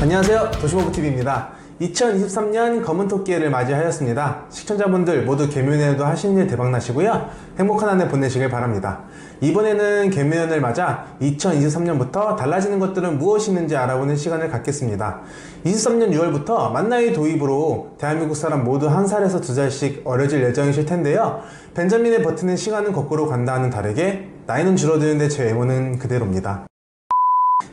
안녕하세요, 도시모브TV입니다. 2023년 검은 토끼해를 맞이하였습니다. 시청자분들 모두 개묘년에도 하시는 일 대박나시고요, 행복한 한 해 보내시길 바랍니다. 이번에는 개묘년을 맞아 2023년부터 달라지는 것들은 무엇이 있는지 알아보는 시간을 갖겠습니다. 23년 6월부터 만나이 도입으로 대한민국 사람 모두 1살에서 2살씩 어려질 예정이실 텐데요, 벤자민의 버티는 시간은 거꾸로 간다와는 다르게 나이는 줄어드는데 제 외모는 그대로입니다.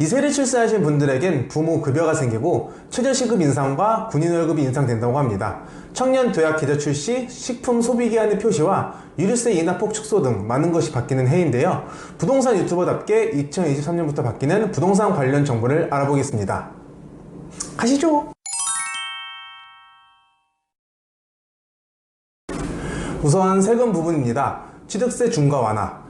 이 세를 출세하신 분들에겐 부모 급여가 생기고 최저시급 인상과 군인 월급이 인상된다고 합니다. 청년 도약 계좌 출시, 식품 소비기한의 표시와 유류세 인하폭 축소 등 많은 것이 바뀌는 해인데요, 부동산 유튜버답게 2023년부터 바뀌는 부동산 관련 정보를 알아보겠습니다. 가시죠! 우선 세금 부분입니다. 취득세 중과 완화.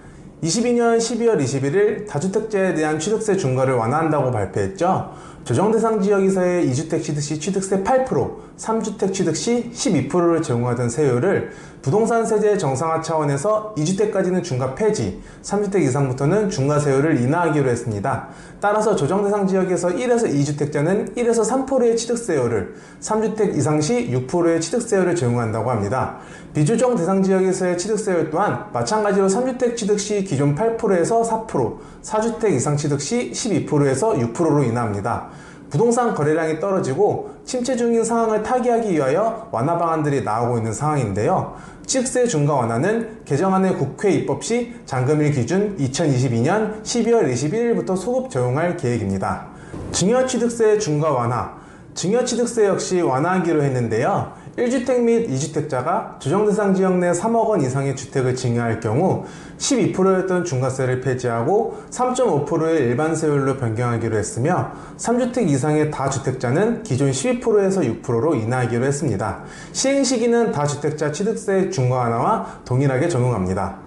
22년 12월 21일 다주택자에 대한 취득세 중과를 완화한다고 발표했죠. 조정대상 지역에서의 2주택 취득 시 취득세 8%, 3주택 취득 시 12%를 제공하던 세율을 부동산 세제 정상화 차원에서 2주택까지는 중과 폐지, 3주택 이상부터는 중과 세율을 인하하기로 했습니다. 따라서 조정대상 지역에서 1에서 2주택자는 1에서 3%의 취득세율을, 3주택 이상 시 6%의 취득세율을 제공한다고 합니다. 비조정 대상 지역에서의 취득세율 또한 마찬가지로 3주택 취득 시 기존 8%에서 4%, 4주택 이상 취득 시 12%에서 6%로 인하합니다. 부동산 거래량이 떨어지고 침체 중인 상황을 타개하기 위하여 완화 방안들이 나오고 있는 상황인데요, 취득세 중과 완화는 개정안의 국회 입법 시 잔금일 기준 2022년 12월 21일부터 소급 적용할 계획입니다. 증여취득세 중과 완화. 증여취득세 역시 완화하기로 했는데요, 1주택 및 2주택자가 조정대상 지역 내 3억 원 이상의 주택을 증여할 경우 12%였던 중과세를 폐지하고 3.5%의 일반 세율로 변경하기로 했으며, 3주택 이상의 다주택자는 기존 12%에서 6%로 인하하기로 했습니다. 시행 시기는 다주택자 취득세 중과 완화와 동일하게 적용합니다.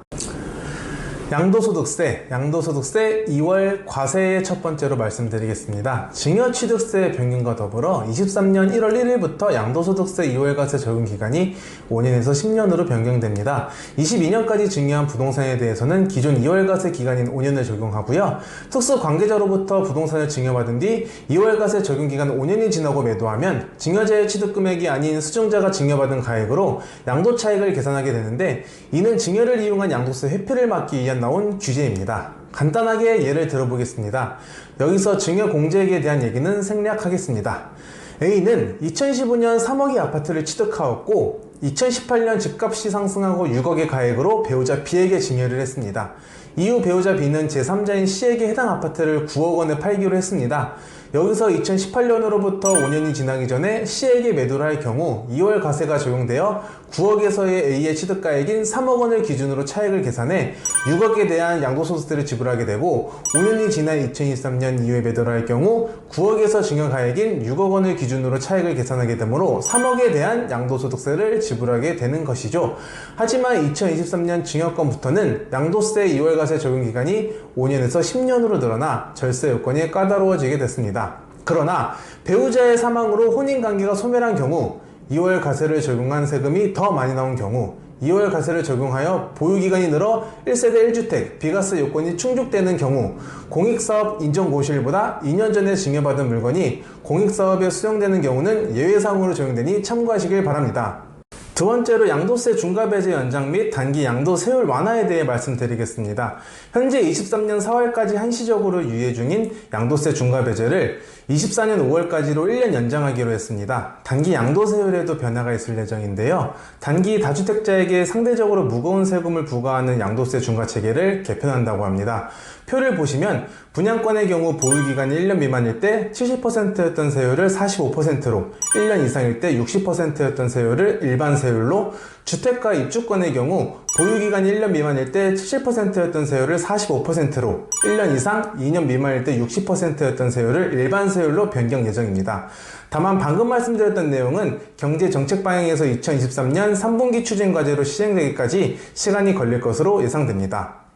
양도소득세 2월 과세의 첫 번째로 말씀드리겠습니다. 증여취득세 변경과 더불어 23년 1월 1일부터 양도소득세 2월 과세 적용 기간이 5년에서 10년으로 변경됩니다. 22년까지 증여한 부동산에 대해서는 기존 2월 과세 기간인 5년을 적용하고요, 특수 관계자로부터 부동산을 증여받은 뒤 2월 과세 적용 기간 5년이 지나고 매도하면 증여자의 취득금액이 아닌 수증자가 증여받은 가액으로 양도 차익을 계산하게 되는데, 이는 증여를 이용한 양도세 회피를 막기 위한 나온 규제입니다. 간단하게 예를 들어보겠습니다. 여기서 증여 공제액에 대한 얘기는 생략하겠습니다. A는 2015년 3억의 아파트를 취득하였고 2018년 집값이 상승하고 6억의 가액으로 배우자 B에게 증여를 했습니다. 이후 배우자 B는 제3자인 C에게 해당 아파트를 9억 원에 팔기로 했습니다. 여기서 2018년으로부터 5년이 지나기 전에 C에게 매도를 할 경우 2월 과세가 적용되어 9억에서의 A의 취득가액인 3억 원을 기준으로 차익을 계산해 6억에 대한 양도소득세를 지불하게 되고, 5년이 지난 2023년 이후에 매도를 할 경우 9억에서 증여가액인 6억 원을 기준으로 차익을 계산하게 되므로 3억에 대한 양도소득세를 지불하게 되는 것이죠. 하지만 2023년 증여권부터는 양도세 2월 과세 적용 기간이 5년에서 10년으로 늘어나 절세 요건이 까다로워지게 됐습니다. 그러나 배우자의 사망으로 혼인관계가 소멸한 경우 2월 과세를 적용한 세금이 더 많이 나온 경우, 2월 과세를 적용하여 보유기간이 늘어 1세대 1주택 비과세 요건이 충족되는 경우, 공익사업 인정고시일보다 2년 전에 증여받은 물건이 공익사업에 수령되는 경우는 예외사항으로 적용되니 참고하시길 바랍니다. 두 번째로 양도세 중과배제 연장 및 단기 양도세율 완화에 대해 말씀드리겠습니다. 현재 23년 4월까지 한시적으로 유예 중인 양도세 중과배제를 24년 5월까지로 1년 연장하기로 했습니다. 단기 양도세율에도 변화가 있을 예정인데요, 단기 다주택자에게 상대적으로 무거운 세금을 부과하는 양도세 중과 체계를 개편한다고 합니다. 표를 보시면 분양권의 경우 보유기간이 1년 미만일 때 70%였던 세율을 45%로, 1년 이상일 때 60%였던 세율을 일반 세율로, 주택가 입주권의 경우 보유기간이 1년 미만일 때 70%였던 세율을 45%로, 1년 이상 2년 미만일 때 60%였던 세율을 일반 세율로 변경 예정입니다. 다만 방금 말씀드렸던 내용은 경제정책 방향에서 2023년 3분기 추진과제로 시행되기까지 시간이 걸릴 것으로 예상됩니다.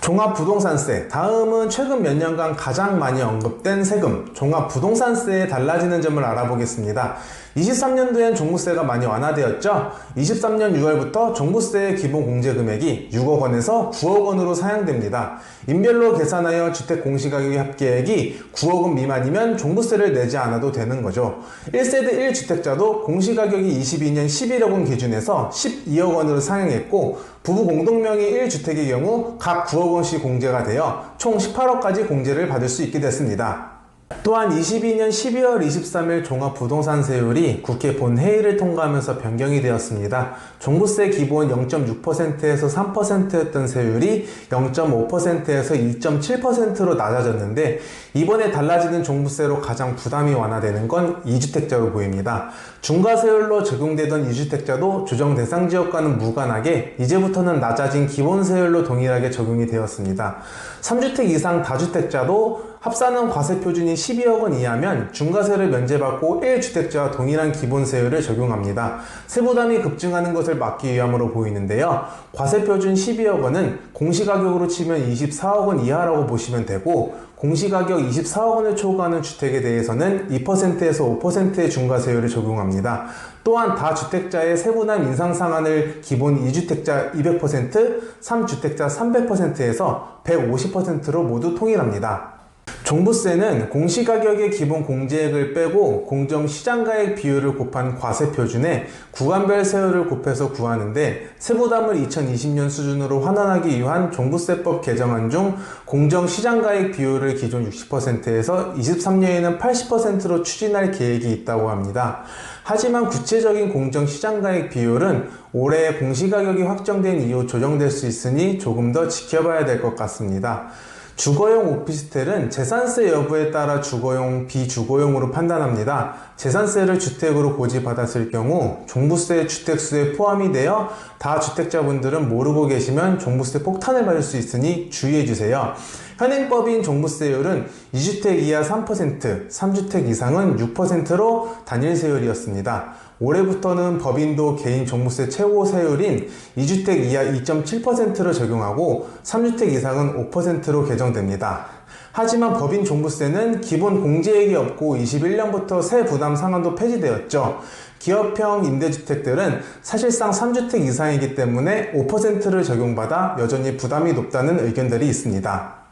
종합부동산세. 다음은 최근 몇 년간 가장 많이 언급된 세금, 종합부동산세에 달라지는 점을 알아보겠습니다. 23년도엔 종부세가 많이 완화되었죠. 23년 6월부터 종부세의 기본 공제 금액이 6억 원에서 9억 원으로 상향됩니다. 인별로 계산하여 주택 공시가격의 합계액이 9억 원 미만이면 종부세를 내지 않아도 되는 거죠. 1세대 1주택자도 공시가격이 22년 11억 원 기준에서 12억 원으로 상향했고, 부부 공동명의 1주택의 경우 각 9억 원씩 공제가 되어 총 18억까지 공제를 받을 수 있게 됐습니다. 또한 22년 12월 23일 종합부동산세율이 국회 본회의를 통과하면서 변경이 되었습니다. 종부세 기본 0.6%에서 3%였던 세율이 0.5%에서 2.7%로 낮아졌는데, 이번에 달라지는 종부세로 가장 부담이 완화되는 건 2주택자로 보입니다. 중과세율로 적용되던 2주택자도 조정 대상 지역과는 무관하게 이제부터는 낮아진 기본세율로 동일하게 적용이 되었습니다. 3주택 이상 다주택자도 합산은 과세 표준이 12억 원 이하면 중과세를 면제받고 1주택자와 동일한 기본세율을 적용합니다. 세부담이 급증하는 것을 막기 위함으로 보이는데요. 과세 표준 12억 원은 공시가격으로 치면 24억 원 이하라고 보시면 되고, 공시가격 24억 원을 초과하는 주택에 대해서는 2%에서 5%의 중과세율을 적용합니다. 또한 다주택자의 세부담 인상 상한을 기본 2주택자 200%, 3주택자 300%에서 150%로 모두 통일합니다. 종부세는 공시가격의 기본 공제액을 빼고 공정시장가액 비율을 곱한 과세표준에 구간별 세율을 곱해서 구하는데, 세부담을 2020년 수준으로 환원하기 위한 종부세법 개정안 중 공정시장가액 비율을 기존 60%에서 23년에는 80%로 추진할 계획이 있다고 합니다. 하지만 구체적인 공정시장가액 비율은 올해 공시가격이 확정된 이후 조정될 수 있으니 조금 더 지켜봐야 될 것 같습니다. 주거용 오피스텔은 재산세 여부에 따라 주거용, 비주거용으로 판단합니다. 재산세를 주택으로 고지받았을 경우 종부세 주택수에 포함이 되어 다주택자분들은 모르고 계시면 종부세 폭탄을 맞을 수 있으니 주의해주세요. 현행법인 종부세율은 2주택 이하 3%, 3주택 이상은 6%로 단일세율이었습니다. 올해부터는 법인도 개인 종부세 최고 세율인 2주택 이하 2.7%로 적용하고 3주택 이상은 5%로 개정됩니다. 하지만 법인 종부세는 기본 공제액이 없고 21년부터 세 부담 상한도 폐지되었죠. 기업형 임대주택들은 사실상 3주택 이상이기 때문에 5%를 적용받아 여전히 부담이 높다는 의견들이 있습니다.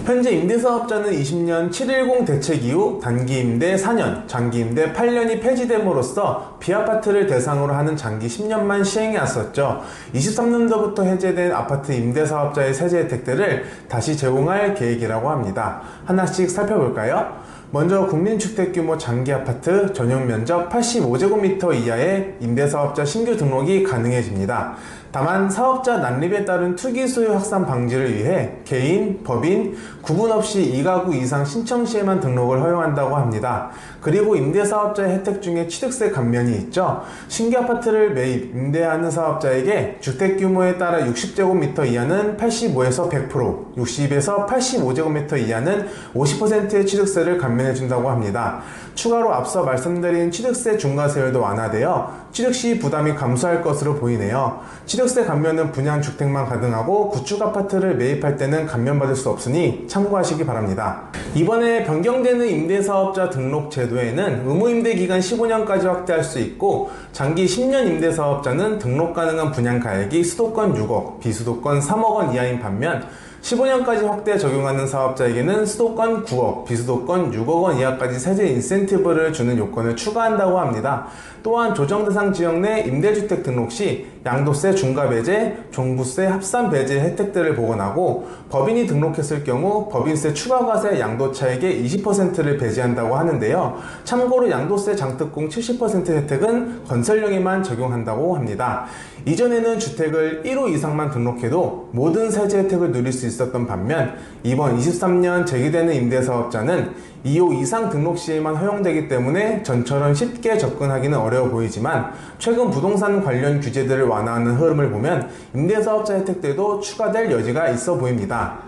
현재 임대사업자는 20년 710 대책 이후 단기임대 4년, 장기임대 8년이 폐지됨으로써 비아파트를 대상으로 하는 장기 10년만 시행해 왔었죠. 23년도부터 해제된 아파트 임대사업자의 세제 혜택들을 다시 제공할 계획이라고 합니다. 하나씩 살펴볼까요? 먼저 국민주택규모 장기아파트 전용 면적 85제곱미터 이하의 임대사업자 신규 등록이 가능해집니다. 다만 사업자 난립에 따른 투기 소유 확산 방지를 위해 개인, 법인, 구분 없이 2가구 이상 신청 시에만 등록을 허용한다고 합니다. 그리고 임대사업자의 혜택 중에 취득세 감면이 있죠. 신규 아파트를 매입, 임대하는 사업자에게 주택규모에 따라 60제곱미터 이하는 85에서 100%, 60에서 85제곱미터 이하는 50%의 취득세를 감면해준다고 합니다. 추가로 앞서 말씀드린 취득세 중과세율도 완화되어 취득 시 부담이 감소할 것으로 보이네요. 취득세 감면은 분양주택만 가능하고 구축 아파트를 매입할 때는 감면받을 수 없으니 참고하시기 바랍니다. 이번에 변경되는 임대사업자 등록 제도에는 의무임대 기간 15년까지 확대할 수 있고, 장기 10년 임대사업자는 등록 가능한 분양가액이 수도권 6억, 비수도권 3억 원 이하인 반면 15년까지 확대 적용하는 사업자에게는 수도권 9억, 비수도권 6억 원 이하까지 세제 인센티브를 주는 요건을 추가한다고 합니다. 또한 조정 대상 지역 내 임대주택 등록 시 양도세 중과 배제, 종부세 합산 배제 혜택들을 복원하고, 법인이 등록했을 경우 법인세 추가과세 양도차액의 20%를 배제한다고 하는데요. 참고로 양도세 장특공 70% 혜택은 건설용에만 적용한다고 합니다. 이전에는 주택을 1호 이상만 등록해도 모든 세제 혜택을 누릴 수 있었던 반면, 이번 23년 제기되는 임대사업자는 2호 이상 등록 시에만 허용되기 때문에 전처럼 쉽게 접근하기는 어려워 보이지만, 최근 부동산 관련 규제들을 완화하는 흐름을 보면 임대사업자 혜택들도 추가될 여지가 있어 보입니다.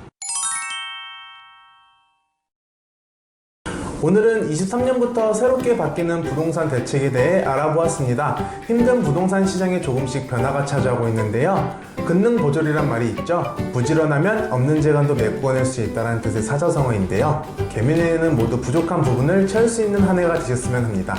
오늘은 23년부터 새롭게 바뀌는 부동산 대책에 대해 알아보았습니다. 힘든 부동산 시장에 조금씩 변화가 찾아오고 있는데요. 근능보절이란 말이 있죠. 부지런하면 없는 재간도 메꿔낼 수 있다는 뜻의 사자성어인데요. 개미네는 모두 부족한 부분을 채울 수 있는 한 해가 되셨으면 합니다.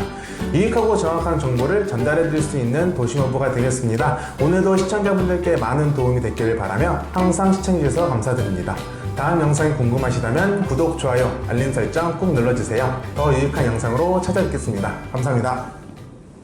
유익하고 정확한 정보를 전달해드릴 수 있는 도시모부가 되겠습니다. 오늘도 시청자분들께 많은 도움이 됐기를 바라며 항상 시청해주셔서 감사드립니다. 다음 영상이 궁금하시다면 구독, 좋아요, 알림 설정 꾹 눌러주세요. 더 유익한 영상으로 찾아뵙겠습니다. 감사합니다.